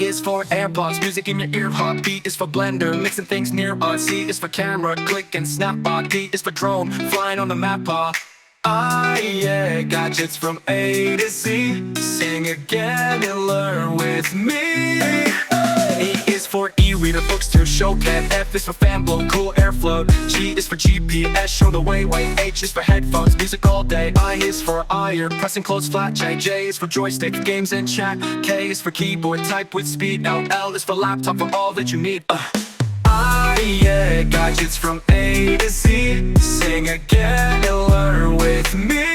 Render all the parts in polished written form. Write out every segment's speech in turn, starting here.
is for AirPods, music in your ear. B is for blender, mixing things near us. C is for camera, click and snap. D is for drone, flying on the map. Yeah, gadgets from A to Z. Sing again and learn with me. E is for e-reader, books to show pen. F is for fan blow, cool airflow. G is for GPS, show the way. H is for headphones, music all day. I is for iron, pressing close flat. J is for joystick, games and chat. K is for keyboard, type with speed. Now L is for laptop, for all that you need. Yeah, gadgets from A to Z. Sing again and learn with me.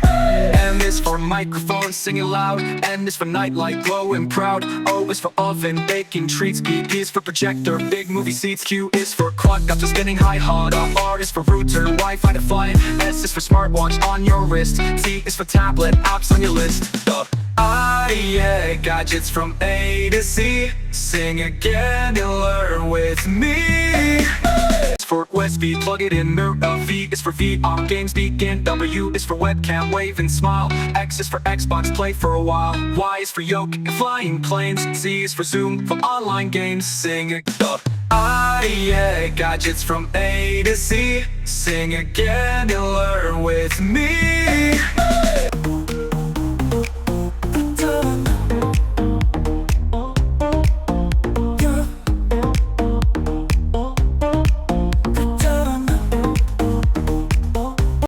M is for microphone, singing loud. N is for nightlight, glowing proud. O is for oven, baking treats. P is for projector, big movie seats. Q is for quadcopter, spinning high hot. R is for router, Wi-Fi to fly. S is for smartwatch on your wrist. T is for tablet, apps on your list. Yeah, gadgets from A to Z. Sing again and learn with me. For USB, plug it in there. V is for VR, games begin. W is for webcam, wave and smile. X is for Xbox, play for a while. Y is for yoke, flying planes. Z is for Zoom, for online games. Sing it up. Yeah, gadgets from A to Z. Sing again and learn with me.